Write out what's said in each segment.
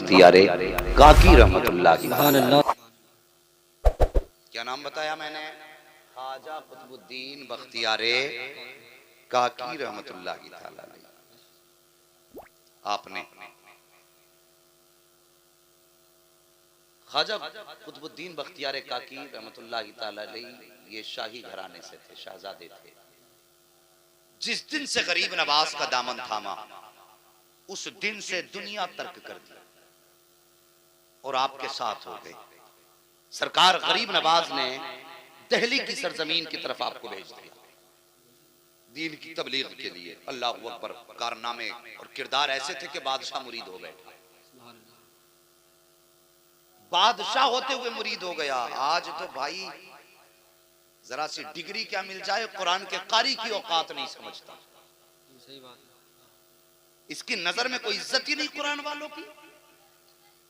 बख्तियार काकी रहमतुल्लाह की। क्या नाम बताया मैंने? ख्वाजा कुतुबुद्दीन बख्तियार काकी रहमतुल्लाह की ताला अलैह। आपने ख्वाजा कुतुबुद्दीन बख्तियार काकी रहमतुल्लाह ताला अलैह ये शाही घराने से थे, शहजादे थे। जिस दिन से गरीब नवाज का दामन थामा उस दिन से दुनिया तर्क कर दी और आपके साथ हो गए। सरकार गरीब नवाज ने दिल्ली की सरजमीन की तरफ आपको भेज दिया दीन की तबलीग के लिए। अल्लाह अकबर। कारनामे और किरदार ऐसे थे कि बादशाह मुरीद हो गए। बादशाह होते हुए मुरीद हो गया। आज तो भाई जरा सी डिग्री क्या मिल जाए, कुरान के कारी की औकात नहीं समझता। सही बात। इसकी नजर में कोई इज्जत ही नहीं कुरान वालों की।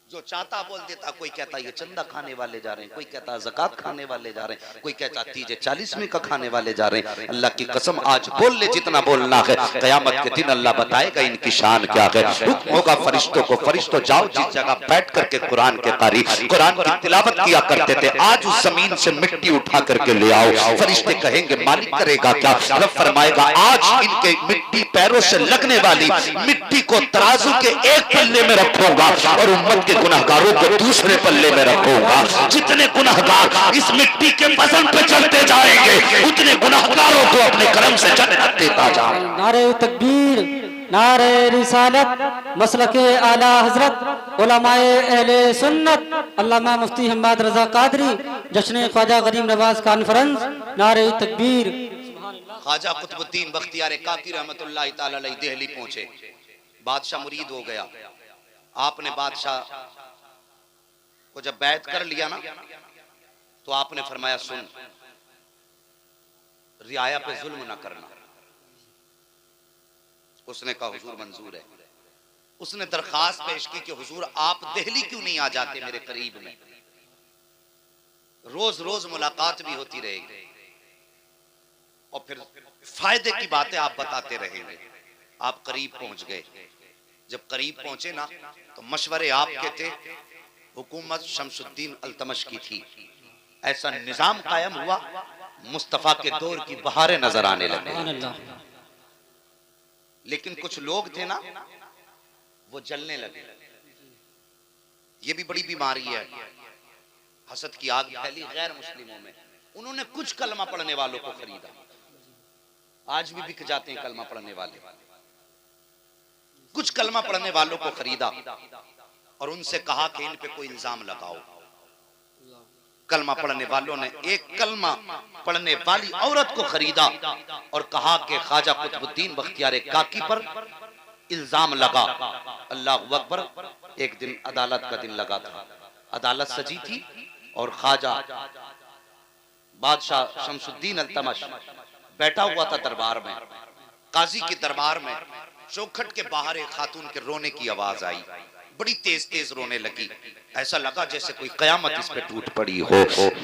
जो चाहता बोल देता। कोई कहता ये चंदा खाने वाले जा रहे हैं, कोई कहता ज़कात खाने वाले जा रहे हैं, कोई कहता तीजे 40वें का खाने वाले जा रहे हैं। अल्लाह की कसम आज बोल ले जितना बोलना है, क़यामत के दिन अल्लाह बताएगा इनकी शान क्या है। हुक्म होगा फरिश्तों को, फरिश्तों जाओ जिस जगह बैठ करके कुरान के कारी कुरान की तिलावत किया करते थे आज उस जमीन से मिट्टी उठा करके ले आओ। फरिश्ते कहेंगे मालिक करेगा क्या? रब फरमाएगा आज इनके मिट्टी पैरों से लगने वाली मिट्टी को तराजू के एक पल्ले में रखूंगा और उम्मत के गुनाहगारों को दूसरे पल्ले में रखूंगा। जितने गुनाहगार इस मिट्टी के वजन पे चलते जाएंगे उतने गुनाहगारों को अपने करम से जन्नत देता जाऊंगा। नारे तकबीर, नारे रिसालत, मसलके आला हजरत, उलमाए अहले सुन्नत, अल्लामा मुफ्ती हम्मद रजा कादरी, जश्न ख्वाजा गरीब नवाज कॉन्फ्रेंस। नारे तकबीर। ख्वाजा कुतुबुद्दीन बख्तियार काकी रहमतुल्लाह ताला अलैह दिल्ली पहुंचे। बादशाह मुरीद हो गया। आपने बादशाह को जब बैत कर लिया ना तो आपने फरमाया सुन, रियाया पे जुल्म ना करना। उसने कहा हुजूर मंजूर है। उसने दरखास्त पेश की कि हुजूर आप दिल्ली क्यों नहीं आ जाते मेरे करीब में, रोज रोज मुलाकात भी होती रहेगी और फिर फायदे की बातें आप बताते रहेंगे। आप करीब पहुंच गए। जब करीब पहुंचे ना तो मशवरे आपके थे। हुकूमत शमसुद्दीन अल्तमश की थी। ऐसा निजाम कायम हुआ मुस्तफा के दौर की बहारें नजर आने लगे। लेकिन कुछ लोग थे ना वो जलने लगे। ये भी बड़ी बीमारी है। हसद की आग फैली गैर मुस्लिमों में। उन्होंने कुछ कलमा पढ़ने वालों को खरीदा। आज भी बिक जाते हैं कलमा पढ़ने वाले। कुछ कलमा पढ़ने वालों को खरीदा और उनसे कहा कि इन पे कोई इल्जाम लगाओ। कलमा पढ़ने वालों ने एक कलमा पढ़ने वाली औरत को खरीदा और कहा कि ख्वाजा कुतुबुद्दीन बख्तियार काकी पर इल्जाम लगा। अल्लाह अकबर। एक दिन अदालत का दिन लगा था। अदालत सजी थी और ख्वाजा बादशाह शमसुद्दीन अल्तमश बैठा हुआ था दरबार में। काजी के दरबार में चौखट के बाहर एक खातून के रोने की आवाज आई। बड़ी तेज तेज रोने लगी। ऐसा लगा जैसे कोई कयामत इस पे टूट पड़ी हो।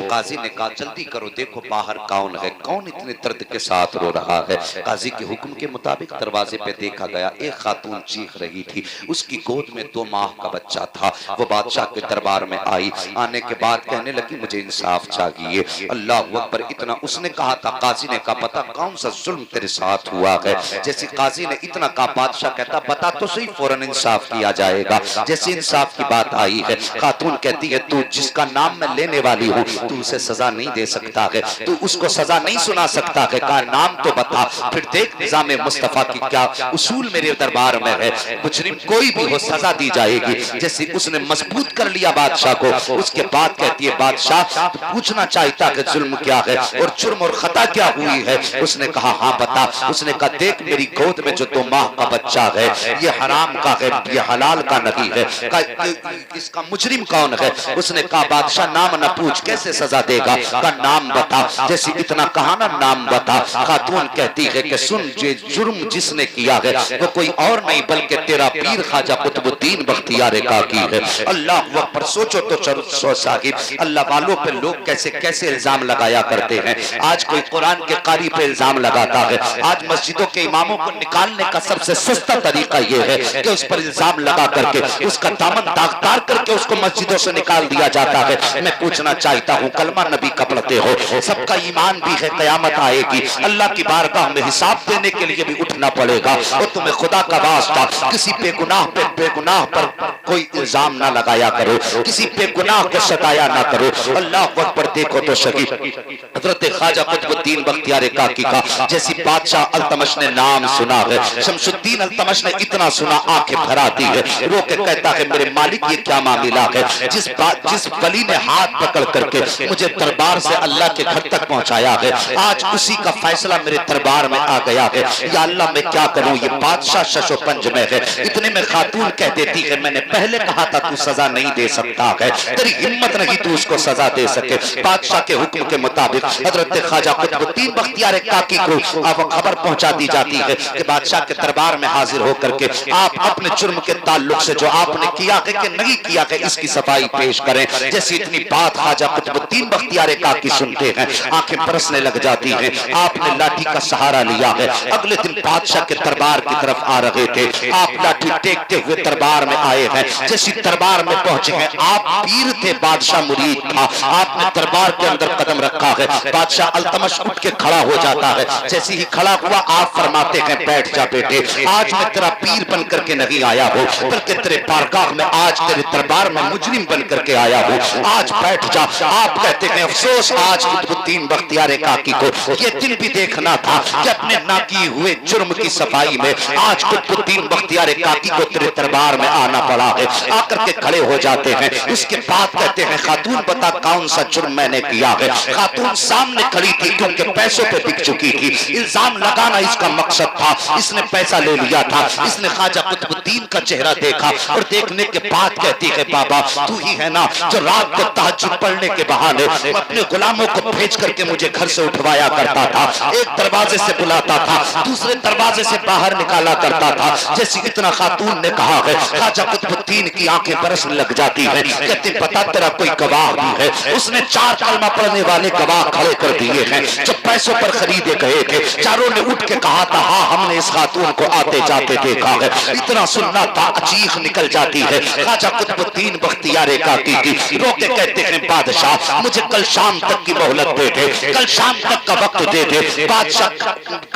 काजी ने कहा जल्दी करो देखो बाहर कौन है, कौन इतने दर्द के साथ रो रहा है। काजी के हुक्म के मुताबिक दरवाजे पे देखा गया। एक खातून चीख रही थी। उसकी गोद में 2 माह का बच्चा था। वो बादशाह के दरबार में आई। आने के बाद कहने लगी मुझे इंसाफ चाहिए। अल्लाह अकबर। इतना उसने कहा था। काजी ने कहा पता कौन सा जुल्म तेरे साथ हुआ है। जैसे काजी ने इतना कहा बादशाह कहता बता तो सही, फौरन इंसाफ किया जाएगा। जैसे इंसाफ की बात आई है खातून कहती है तू जिसका नाम मैं लेने वाली हूँ तू उसे सजा नहीं दे सकता है, तू उसको सजा नहीं सुना सकता है। कहा नाम तो बता। फिर देख निजाम मुस्तफा की क्या उसूल मेरे दरबार में है। मुजरिम कोई भी हो सजा दी जाएगी। जैसे उसने मजबूत कर लिया बादशाह को। उसके बाद कहती है बादशाह पूछना चाहता है जुल्म क्या है और जुर्म और खता क्या हुई है। उसने कहा हाँ बता। उसने कहा देख मेरी गोद में जो 2 माह का बच्चा है ये हराम का है, ये हलाल का नहीं है। इसका मुजरिम कौन है। उसने कहा बादशाह नाम न पूछ कैसे सजा देगा। का नाम बता। जैसे इतना कहा कहा ना नाम बता। खातून कहती है कि सुन, जे जुर्म जिसने किया है वो कोई और नहीं बल्कि तेरा पीर ख्वाजा कुतुबुद्दीन बख्तियार काकी है। अल्लाह अकबर। सोचो तो साहिब, अल्लाह वालों पे लोग कैसे कैसे इल्जाम लगाया करते हैं। आज कोई कुरान के कारी पे इल्जाम लगाता है। आज मस्जिदों के इमामों को निकालने का सबसे सस्ता तरीका यह है कि उस पर इल्जाम लगा करके उसका दामन दागदार करके उसको मस्जिदों से निकाल दिया जाता है। मैं पूछना चाहता हूँ, कलमा नबी का पढ़ते हो, सबका ईमान भी है, कयामत आएगी, अल्लाह की बारगाह में हिसाब देने के लिए भी उठना पड़ेगा। और तुम्हें खुदा का वास्ता किसी बेगुनाह पे बेगुनाह पर कोई इल्जाम ना लगाया करो, किसी बेगुनाह को सताया ना करो। अल्लाह अकबर। देखो तो सही, हजरत ख्वाजा कुतुबुद्दीन बख्तियार काकी का जैसी बादशाह अल्तमश ने नाम सुना है, शमसुद्दीन अल्तमश ने इतना सुना आंखें भर आती है, रो के कहता है मेरे मालिक ये क्या मामला है। जिस वली ने हाथ पकड़ करके मुझे दरबार से अल्लाह के घर तक पहुंचाया है, आज उसी का फैसला मेरे दरबार में आ गया है। या अल्लाह मैं क्या करूं, ये बादशाह शशोपंज में है। इतने में खातून कह देती है मैंने पहले कहा था तू सजा नहीं दे सकता है, तेरी हिम्मत नहीं तू उसको सजा दे सके। बादशाह के हुक्म के मुताबिक हजरत ख्वाजा कुतुबुद्दीन बख्तियार काकी को अब खबर पहुंचा दी जाती है कि बादशाह के दरबार में हाजिर होकर के आप अपने जुर्म के ताल्लुक से जो आपने किया है कि नहीं किया है इसकी सफाई पेश करें। जैसी इतनी बात ख्वाजा कुतुबुद्दीन बख्तियार काकी सुनते हैं, आंखें बरसने लग जाती हैं। आपने लाठी का सहारा लिया है, अगले दिन बादशाह के दरबार की तरफ आ रहे थे, आप लाठी टेकते हुए दरबार में आए हैं। जैसी दरबार में पहुंचे हैं, आप पीर थे, बादशाह मुरीद था, आपने दरबार के अंदर कदम रखा है। बादशाह अल्तमश उठ के खड़ा हो जाता है, जैसे ही खड़ा हुआ आप फरमाते हैं बैठ जा बेटे, आज मैं तेरा पीर बन करके नहीं आया हूँ बल्कि तेरे बारगाह में आज तेरे दरबार में मुजरिम बन करके आया हूँ, आज बैठ जा। आप कहते हैं अफसोस आज कुतुबुद्दीन बख्तियार काकी को ये दिन भी देखना था कि अपने ना किए हुए जुर्म की सफाई में आज कुतुबुद्दीन बख्तियार काकी को तेरे दरबार में आना पड़ा है। आकर के खड़े हो जाते हैं, उसके बाद कहते हैं खातून बता कौन सा जुर्म मैंने किया है। खातून सामने खड़ी थी क्योंकि पैसों पे बिक चुकी थी, इल्जाम लगाना इसका मकसद था, इसने पैसा ले लिया था। इसने ख्वाजा कुतुबुद्दीन का चेहरा देखा और देखने के बाद कहती है बाबा तू ही है ना जो रात को तहज्जुद पढ़ने के बहाने अपने गुलामों को भेज करके मुझे घर से उठवाया करता था, एक दरवाजे से बुलाता था दूसरे दरवाजे से बाहर निकाला करता था। जैसे इतना खातून ने कहा है, ख्वाजा कुतुबुद्दीन की आंखें बरसने लग जाती है, कहते पता तेरा कोई गवाह भी है। उसने 4 कलमा पढ़ने वाले गवाह खड़े कर दिए हैं जो पैसों पर खरीदे गए थे। चारों ने उठ के कहा था हाँ हमने इस खातून को आते जाते देखा है। इतना सुनना था चीख निकल जाती है। ख्वाजा कुतुबुद्दीन बख्तियार काकी की रो के कहते हैं बादशाह मुझे कल शाम तक की मोहलत दे दे, कल शाम तक का वक्त दे दे। बादशाह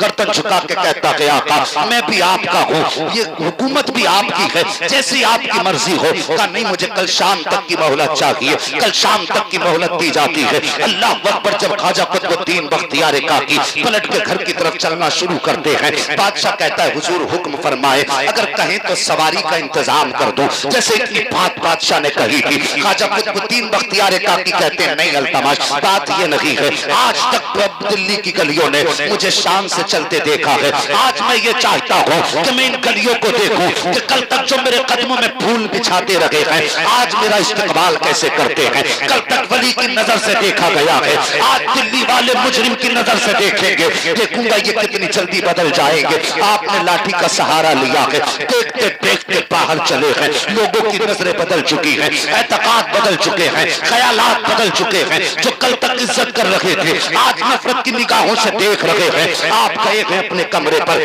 गर्दन झुका के कहता है आका मैं भी आपका हूँ, ये हुकूमत भी आपकी है, जैसी आपकी मर्जी हो। कहा नहीं मुझे कल शाम तक की मोहलत चाहिए, कल शाम तक की मोहलत दी जाती है। अल्लाह अकबर। जब ख्वाजा कुतुबुद्दीन बख्तियार काकी पलट के घर की तरफ चलना शुरू करते हैं, बादशाह कहता है हुजूर हुक्म फरमाए, अगर कहें तो सवारी का इंतजाम कर दो। जैसे इतनी बात बादशाह ने कही थी, ख्वाजा कुतुबुद्दीन बख्तियार काकी कहते हैं नहीं अल्तमश बात ये नहीं है, आज तक दिल्ली की गलियों ने मुझे शान से चलते देखा है, आज मैं ये चाहता हूँ कि मैं इन गलियों को देखूं कि कल तक जो मेरे कदमों में फूल बिछाते रहे हैं आज मेरा इस्तेमाल कैसे करते हैं। कल तक वली की नजर से देखा गया है, आज दिल्ली वाले मुजरिम की नजर से देखेंगे, देखूंगा ये कितनी जल्दी बदल जाएंगे। आपने लाठी का सहारा लिया है, देखते देखते बाहर चले हैं, लोगों की नजरें बदल चुकी हैं, एतकाद बदल चुके हैं, ख्यालात बदल चुके हैं। जो कल तक इज्जत कर रहे थे आज नफरत की निगाहों से देख रहे हैं। आप गए हैं अपने कमरे पर,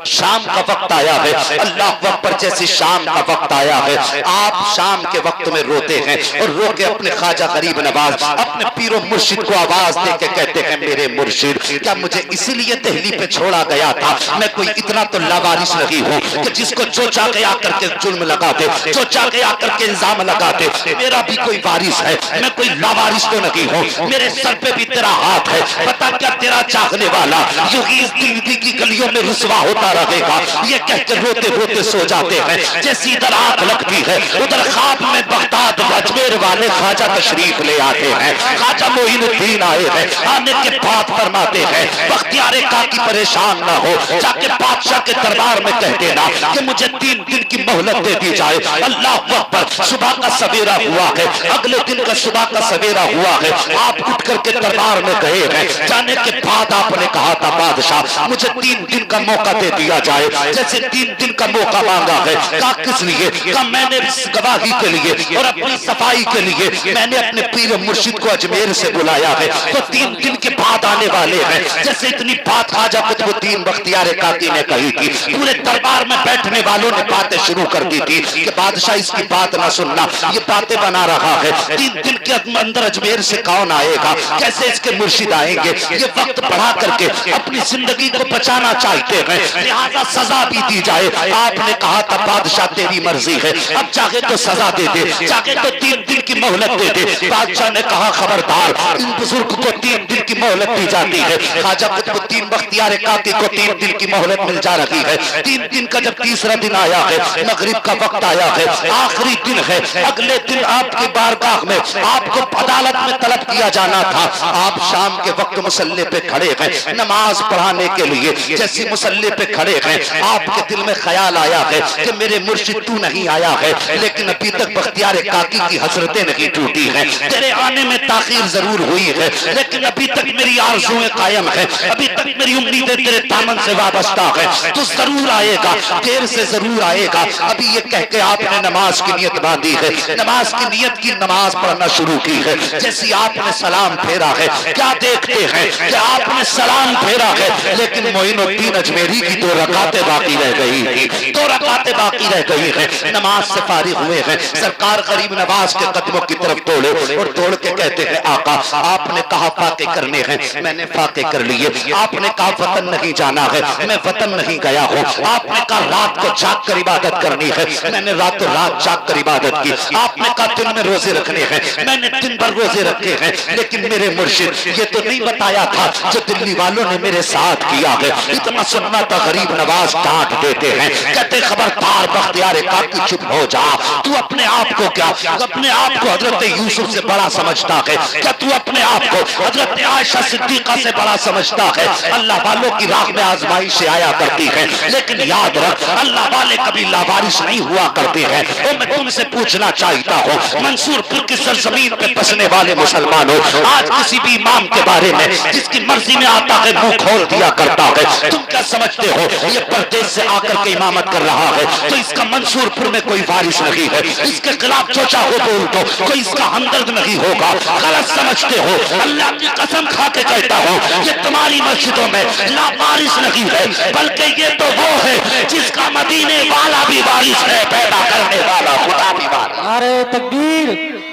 शाम का वक्त आया है, अल्लाह अकबर। जैसे शाम का वक्त आया है आप शाम के वक्त में रोते हैं और रो के अपने ख्वाजा गरीब नवाज अपने पीरो मुर्शिद को आवाज दे के कहते हैं मेरे मुर्शिद क्या मुझे इसीलिए दिल्ली पे छोड़ा गया था? मैं कोई इतना तो लावारिस नहीं हूँ कि जिसको जो चाहे आकर के जुल्म लगाते, जो चाहे आकर के इल्जाम लगाते। मेरा भी कोई वारिस है, मैं कोई लावारिस तो नहीं हूँ, मेरे सर पे भी तेरा हाथ है। पता क्या तेरा चाहने वाला यूं ही इस दिल्ली की गलियों में रुसवा होता रहेगा। ये कहकर रोते रोते सो जाते हैं। जैसी इधर आग लगती है उधर ख्वाब में बगदाद अजमेर वाले ख्वाजा तशरीफ ले आते हैं। ख्वाजा मोइनुद्दीन आए हैं, आने के बाद फरमाते हैं बख्तियार काकी परेशान ना हो, जाके बादशाह के दरबार में कह देना कि मुझे 3 दिन की मोहलत दे दी जाए। अल्लाह अकबर, सुबह का सवेरा हुआ है, अगले दिन का सुबह का सवेरा हुआ है, आप उठ करके दरबार में गए हैं। जाने के बाद आपने कहा था बादशाह मुझे 3 दिन का मौका दे दिया जाए। जैसे 3 दिन का मौका मांगा है, कहा किस लिए? कहा मैंने गवाही के लिए और अपनी सफाई के लिए मैंने अपने पीर मुर्शिद को अजमेर से बुलाया है, तो 3 दिन के बाद आने वाले हैं। जैसे इतनी बात ख्वाजा कुतुबुद्दीन बख्तियार काकी ने कही थी, पूरे दरबार में बैठने वालों ने बातें शुरू कर दी थी कि बादशाह इसकी बात ना सुनना, ये बातें बना रहा है। 3 दिन के अंदर अजमेर से कौन आएगा, कैसे इसके मुर्शिद आएंगे? ये वक्त बढ़ा करके अपनी जिंदगी को बचाना चाहते हैं, लिहाजा सजा भी दी जाए। आपने कहा था बादशाह तेरी मर्जी है, अब चाहे तो सजा दे दे, चाहे तो 3 दिन की मोहलत दे दे। बादशाह ने कहा खबरदार, इन बुजुर्ग को 3 दिन की मोहलत दी जाती है। ख्वाजा कुतुबुद्दीन बख्तियार काकी को 3 दिन की मोहलत मिल जा रही है। 3 दिन का जब तीसरा दिन आया है, मगरिब का वक्त आया है, आखिरी दिन है, अगले दिन आपकी बारगाह में आपको अदालत में तलब किया जाना था। आप शाम के वक्त मुसल्ले पे खड़े हैं नमाज पढ़ाने के लिए। जैसे मुसल्ले पे खड़े हैं, आपके दिल में ख्याल आया है कि मेरे मुर्शिद तू नहीं आया है, लेकिन अभी तक बख्तियार काकी की हसरतें नहीं टूटी हैं। तेरे आने में ताखीर जरूर हुई है, लेकिन अभी तक मेरी आरज़ुएं कायम है, अभी तक मेरी उम्मीदें तेरे दामन से वाबस्ता है। तू जरूर आएगा, देर से जरूर आएगा। अभी ये कह के आपने नमाज की नियत बांधी है, नमाज की नियत की नमाज पढ़ना शुरू की है। जैसे आपने सलाम फेरा है, क्या देखते हैं कि आपने सलाम फेरा है, लेकिन मोइनुद्दीन अजमेरी की 2 रकातें बाकी रह गई थी, 2 रकातें बाकी रह गई हैं। नमाज से फारिग हुए हैं, सरकार गरीब नवाज के कदमों की तरफ दौड़े और दौड़ के कहते हैं आका आपने कहा फाके करने हैं, मैंने फाके कर लिए। आपने कहा वतन नहीं जाना है, मैं वतन नहीं गया हूँ। आपने कहा रात को जाग कर इबादत करनी है, मैंने रातों रात जाग कर इबादत की। आपने कहा दिन में रोजे रखने हैं, मैंने दिन भर रोजे रखे हैं। लेकिन मेरे मुर्शिद ये तो नहीं बताया था जो दिल्ली वालों ने मेरे साथ किया है। इतना सुनना था गरीब नवाज डांट देते हैं, कहते खबरदार बख्तियार काकी चुप हो जा। तू अपने आप को क्या, अपने आप को हजरत यूसुफ से बड़ा समझता है क्या? तू अपने आप को हजरत आयशा सिद्दीका से बड़ा समझता है? अल्लाह वालों की राह में आजमाइश से आया करती है, लेकिन याद रख अल्लाह वाले कभी लावारिस नहीं हुआ करते हैं। और मैं तुमसे पूछना चाहता हूँ, मंसूरपुर की सरजमीन पे बसने वाले मुसलमानों, आज किसी भी इमाम के बारे में जिसकी मर्जी में आता है मुंह खोल दिया करता है। तुम क्या समझते हो ये परदेश से आकर के इमामत कर रहा है तो इसका मंसूरपुर में कोई वारिस नहीं है, इसके खिलाफ जो चाहो बोल दो, कोई इसका हमदर्द नहीं होगा। गलत समझते हो, अल्लाह की कसम खा के कहता हूँ ये तुम्हारी मस्जिदों में लावारिस नहीं है, बल्कि ये तो वो है जिसका मदीने वाला भी वारिस है, पैदा करने वाला खुदा भी वारिस। नारे तकबीर,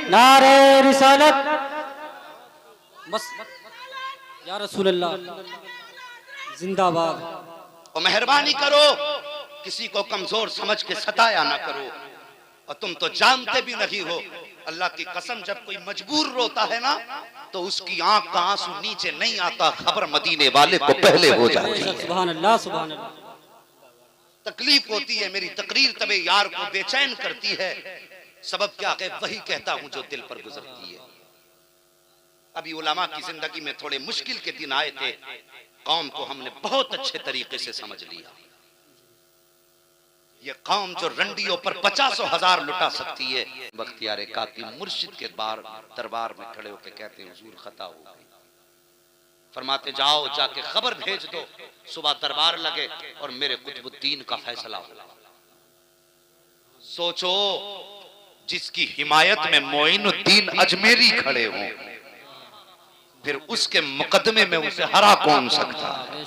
नारे रिसालत, बस या रसूल अल्लाह जिंदाबाद। और मेहरबानी करो किसी को कमजोर समझ के सताया ना करो। और तुम तो जानते भी नहीं हो, अल्लाह की कसम जब कोई मजबूर रोता है ना तो उसकी आंख का आंसू नीचे नहीं आता, खबर मदीने वाले को पहले हो जाती है। सुभान अल्लाह, सुभान अल्लाह। तकलीफ होती है, मेरी तकरीर तबे यार को बेचैन करती है। सबब क्या है? वही कहता हूं जो दिल पर गुजरती है। अभी उलमा की जिंदगी में थोड़े मुश्किल के दिन आए थे, कौम को हमने बहुत अच्छे तरीके से समझ लिया। ये कौम जो रंडियों पर 50,000 लुटा सकती है। बख्तियार काकी मुर्शिद के दरबार में खड़े होकर कहते हैं हुजूर खता हो गई। फरमाते जाओ जाके खबर भेज दो, सुबह दरबार लगे और मेरे कुतुबुद्दीन का फैसला हो। सोचो जिसकी हिमायत में मोइनुद्दीन अजमेरी खड़े हों, फिर उसके मुकदमे में उसे हरा कौन सकता है?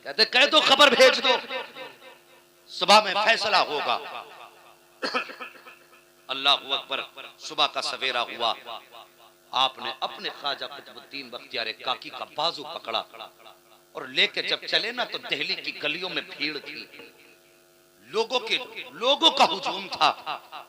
कहते कह दो खबर भेज दो, सुबह में फैसला होगा। अल्लाह अकबर। सुबह का सवेरा हुआ, आपने अपने ख्वाजा कुतुबुद्दीन बख्तियार काकी का बाजू पकड़ा और लेके जब चले ना तो दिल्ली की गलियों में भीड़ थी, लोगों का हुजूम था।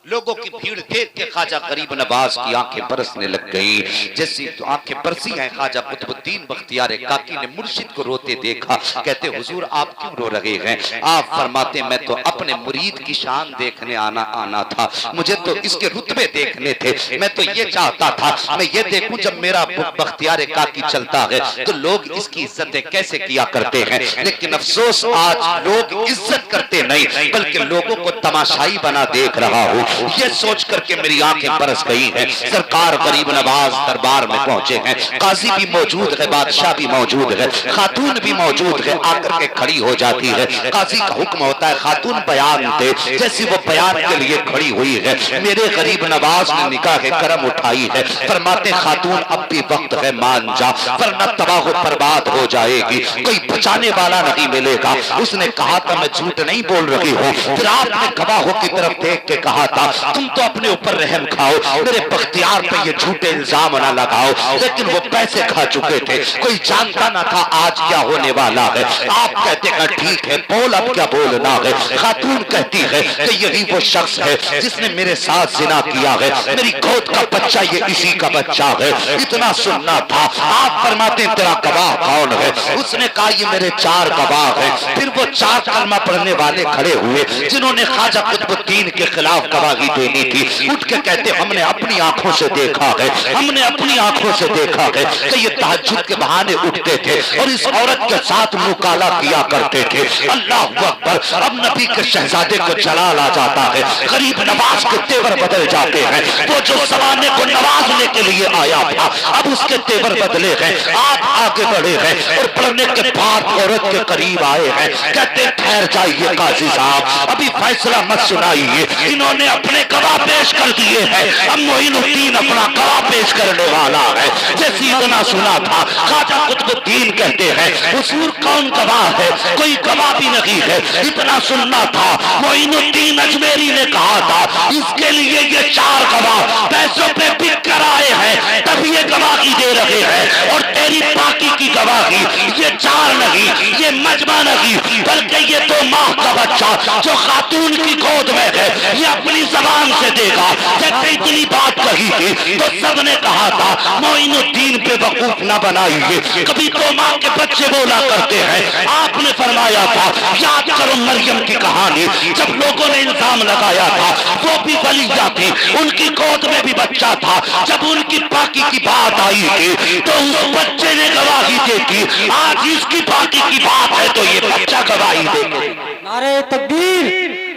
लोगों की भीड़ देख के ख्वाजा गरीब नवाज की आंखें बरसने लग गई। जैसी तो आंखें बरसी हैं, ख्वाजा कुतुबुद्दीन बख्तियार काकी ने मुर्शिद को रोते देखा। कहते हुजूर आप क्यों रो रहे हैं? आप फरमाते मैं तो अपने मुरीद की शान देखने आना था, मुझे तो इसके रुतबे देखने थे। मैं तो ये चाहता था मैं ये देखूं जब मेरा बख्तियार काकी चलता है तो लोग इसकी इज्जतें कैसे किया करते हैं। लेकिन अफसोस आज लोग इज्जत करते नहीं बल्कि लोगों को तमाशाई बना देख रहा हूँ। ये सोच करके मेरी आंखें बरस गई हैं। सरकार गरीब नवाज दरबार में पहुंचे हैं, काजी भी मौजूद है, बादशाह भी मौजूद है, खातून भी मौजूद है। आकर के खड़ी हो जाती है। काजी का हुक्म होता है खातून बयान दे। जैसी वो बयान के लिए खड़ी हुई है, मेरे गरीब नवाज ने निगाह करम उठाई है। फरमाते खातून अब भी वक्त है, मान जा वरना तबाह बर्बाद हो जाएगी, कोई बचाने वाला नहीं मिलेगा। उसने कहा था मैं झूठ नहीं बोल रही हूँ। फिर आपने गवाहों की तरफ देख के कहा था तुम तो अपने ऊपर रहम खाओ, मेरे बख्तियार पे ये झूठे इल्जाम ना लगाओ। लेकिन वो पैसे खा चुके थे, कोई जानता ना था आज क्या होने वाला है। आप कहते हैं ठीक है, बोल अब क्या बोलना है। खातून कहती है कि यही वो शख्स है जिसने मेरे साथ जिना किया है, मेरी गोद का बच्चा ये इसी का बच्चा है। इतना सुनना था। आप फरमाते हैं तेरा गवाह कौन है? उसने कहा ये मेरे 4 गवाह हैं। फिर वो 4 कलमा पढ़ने वाले खड़े हुए जिन्होंने ख्वाजा कुतुबुद्दीन के खिलाफ गवाही देनी थी। उठ के कहते हमने अपनी आंखों से देखा है, हमने अपनी आंखों से देखा है कि ये तहज्जुद के बहाने उठते थे और इस औरत के साथ मुंह काला किया करते थे। अल्लाह अकबर। अब नबी के शहजादे को जलाल आ जाता है, गरीब नवाज के तेवर बदल जाते हैं। वो जो जमाने को नवाजने के लिए आया था अब उसके तेवर बदले हैं। आप आगे बढ़े हैं और बढ़ने के बाद औरत के करीब आए हैं। कहते ठहर जाइए काजी साहब, अभी फैसला मत सुनाइए। इन्होंने अपने गवाह पेश कर दिए हैं, अब मोइनुद्दीन अपना गवाह पेश करने वाला है। जैसे इतना सुना था ख्वाजा कुतुबुद्दीन कहते हैं हुजूर कौन गवाह है? कोई गवाह भी नहीं है। इतना सुनना था मोइनुद्दीन अजमेरी ने कहा था इसके लिए ये 4 गवाह पैसों पे बिक कर आए हैं तब ये गवाही दे रहे हैं। और तेरी बाकी की गवाही ये 4 नहीं, ये मजमा नहीं, बल्कि ये 2 माह का बच्चा जो खातून की गोद में है ये अपनी जबान से देगा। जब इतनी बात कही थी तो सबने कहा था मोइनुद्दीन पे वकूफ न बनाइए, कभी 2 माह के बच्चे बोला करते हैं। आपने फरमाया था याद करो मरियम की कहानी, जब लोगों ने इल्जाम लगाया था वो भी वलिया थी, उनकी गोद में भी बच्चा था। जब उनकी पाकी की बात आई थी तो उस बच्चे ने गवाही दी थी। आज इसकी पाकी की बात है तो ये बच्चा गवाही देगा। नारे तकबीर,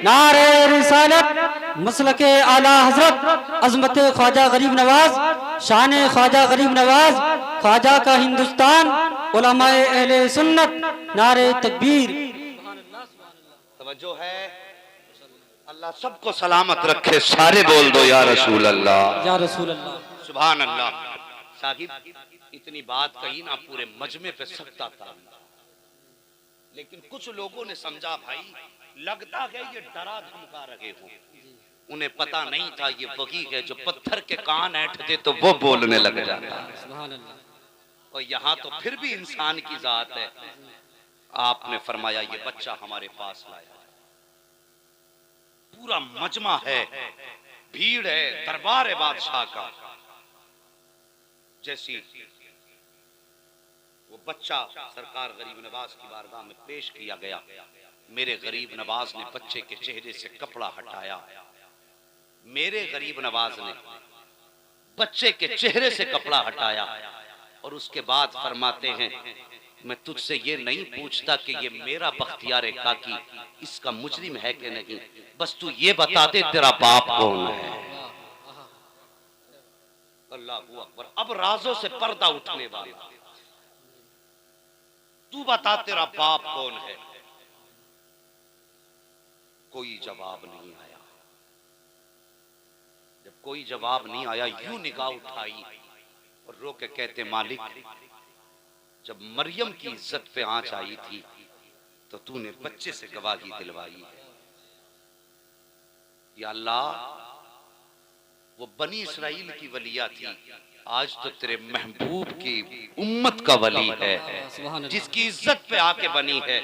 नारे रिसालत, मसलके आला हजरत, अजमत ख्वाजा गरीब नवाज, शान ख्वाजा गरीब नवाज, ख्वाजा का हिंदुस्तान, उलमाए अहले सुन्नत, नारे तकबीर। तवज्जो है। अल्लाह सबको सलामत रखे। सारे बोल दो या रसूल अल्लाह, या रसूल अल्लाह। सुभान अल्लाह। साहिब इतनी बात कही ना पूरे मजमे पे सकता था, लेकिन कुछ लोगों ने समझा भाई लगता है ये डरा धमका रहे हो। उन्हें पता नहीं था ये वही है जो पत्थर के कान ऐंठ दे तो वो बोलने लग जाता है। और यहाँ तो फिर भी इंसान की जात है। आपने फरमाया ये बच्चा हमारे पास लाया, पूरा मजमा है, भीड़ है, दरबार है बादशाह का। जैसी वो बच्चा सरकार गरीब नवाज की बारगाह में पेश किया गया, मेरे गरीब नवाज ने बच्चे के चेहरे से कपड़ा हटाया। मेरे गरीब नवाज ने बच्चे के चेहरे से कपड़ा हटाया और उसके बाद फरमाते हैं मैं तुझसे ये नहीं पूछता कि ये मेरा बख्तियार काकी इसका मुजरिम है कि नहीं, बस तू ये बता दे तेरा बाप कौन है। अल्लाहू अकबर। अब राजों से पर्दा उठने वाला, तू बता तेरा बाप कौन है। कोई जवाब नहीं आया। जब कोई जवाब नहीं आया यूं निगाह उठाई और रो के कहते मालिक जब मरियम की इज्जत पे आंच आई थी तो तूने बच्चे से गवाही दिलवाई है। या अल्लाह वो बनी इसराइल की वलिया थी, आज तो तेरे महबूब की उम्मत का वली है जिसकी इज्जत पे आके बनी है।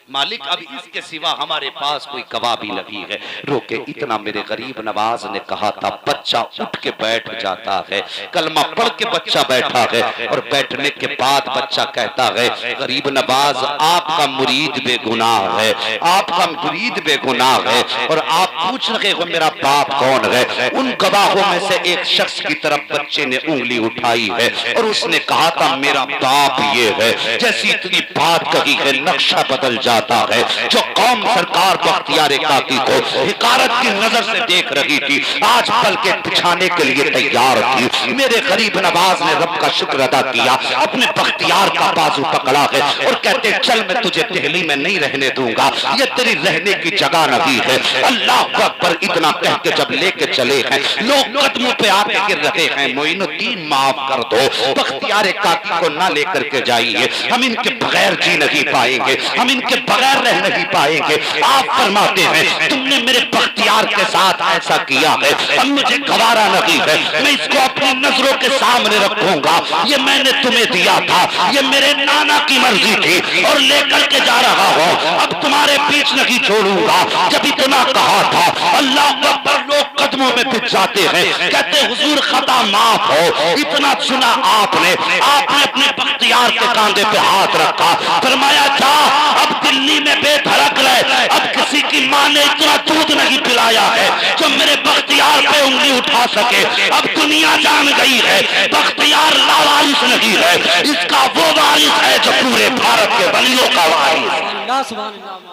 मालिक अब इसके सिवा हमारे पास कोई गवाह भी नहीं है। रोके इतना मेरे गरीब नवाज ने कहा था बच्चा उठ के बैठ जाता है, कलमा पढ़ के बच्चा बैठा है और बैठने के बाद बच्चा कहता है गरीब नवाज आपका मुरीद बेगुनाह है, आपका मुरीद बेगुनाह है और आप पूछ रहे हो मेरा बाप कौन है। उन गवाहों में से एक शख्स की तरफ बच्चे ने उंगली उठाई है और उसने कहा था मेरा बाप ये है। जैसी इतनी बात कही है नक्शा बदल जा जाता है। जो कौम सरकार बख्तियार काकी को हिकारत की नजर से देख रही थी, आज पल के बिछाने के लिए तैयार थी। मेरे गरीब नवाज ने रब का शुक्र अदा किया, अपने बख्तियार का बाजू पकड़ा है और कहते चल मैं तुझे दिल्ली में नहीं रहने दूंगा, ये तेरी रहने की जगह नहीं है। अल्लाह अकबर इतना कह के जब लेके चले हैं, लोग कदमों पे आके गिर रहे हैं, मोइनुद्दीन माफ कर दो, बख्तियार काकी को ना लेकर के जाइए, हम इनके बगैर जी नहीं पाएंगे, हम इनके बगैर रह नहीं पाएंगे। आप फरमाते हैं तुमने मेरे बख्तियार के साथ ऐसा किया है, अब मुझे गवारा नहीं है, मैं इसको अपनी नजरों के सामने रखूंगा। ये मैंने तुम्हें दिया था, ये मेरे नाना की मर्जी थी और लेकर के जा रहा हूं, अब तुम्हारे बीच नहीं छोड़ूंगा। जब इतना कहा था, अल्लाह अकबर, लोग कदमों में पिट जाते हैं, कहते हुजूर खता माफ हो। इतना सुना आपने अपने बख्तियार के कांधे पे हाथ रखा, फरमाया जा अब दिल्ली में बेधड़क रहे, अब किसी की मां ने इतना दूध नहीं पिलाया है जो मेरे बख्तियार पे उंगली उठा सके। अब दुनिया जान गई है बख्तियार लावारिस नहीं है, इसका वो वारिस है जो पूरे भारत के वलियों का वारिस।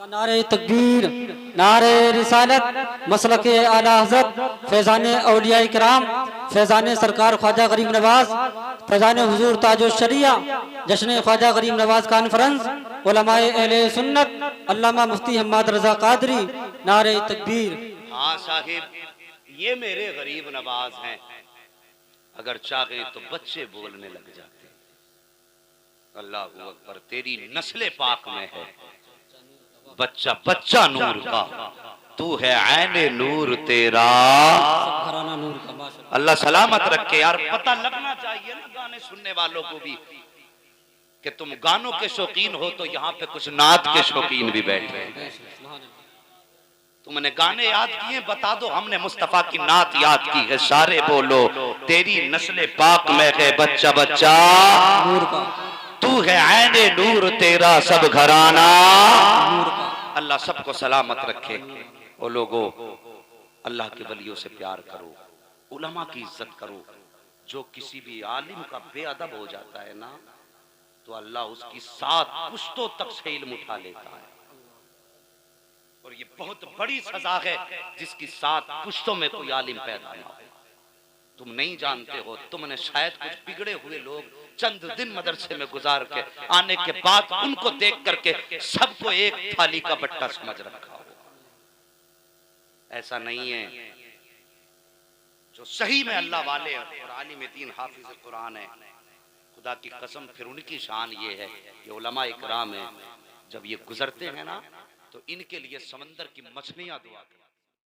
नारे तकबीर, नारे रिसालत, मसलके आला हज़रत फैज़ान औलिया इकराम, फैज़ान सरकार ख्वाजा गरीब नवाज, फैज़ान हुजूर ताजो शरिया, जश्न ख्वाजा गरीब नवाज कॉन्फ्रेंस, उलमाए अहले सुन्नत अल्लामा मुफ्ती हम्माद रजा कादरी। नारे तकबीर। हाँ साहिब, ये मेरे गरीब नवाज हैं, अगर चाहे तो बच्चे बोलने लग जाते। अल्लाह अकबर, तेरी नस्ले पाक में है बच्चा बच्चा नूर का, तू है ऐने नूर तेरा। अल्लाह सलामत रखे। यार पता लगना चाहिए ना गाने सुनने वालों को भी कि तुम गानों के शौकीन हो, तो यहाँ पे कुछ नात के शौकीन भी बैठे हैं। तुमने गाने याद किए, बता दो हमने मुस्तफा की नात याद की है। सारे बोलो, तेरी नस्ले पाक में है बच्चा बच्चा नूर का, तू है ऐने नूर तेरा सब घराना। अल्लाह सबको सलामत रखे। ओ लोगों, अल्लाह के वलियों से प्यार करो, उलमा की इज्जत करो। जो किसी भी आलिम का बेअदब हो जाता है ना, तो अल्लाह उसकी 7 पुश्तों तक से इल्म उठा लेता है। और ये बहुत बड़ी सजा है जिसकी 7 पुश्तों में कोई आलिम पैदा ना हो। तुम नहीं जानते हो, तुमने शायद कुछ बिगड़े हुए लोग चंद दिन मदरसे में गुजार के आने के बाद उनको देख करके सबको एक थाली का बट्टा समझ रखा हो। ऐसा नहीं है। जो सही में अल्लाह वाले और आलिम दीन हाफिज कुरान है, खुदा की कसम फिर उनकी शान ये है, ये उलमा इकराम है, जब ये गुजरते हैं ना तो इनके लिए समंदर की मछलियां दुआ करती हैं।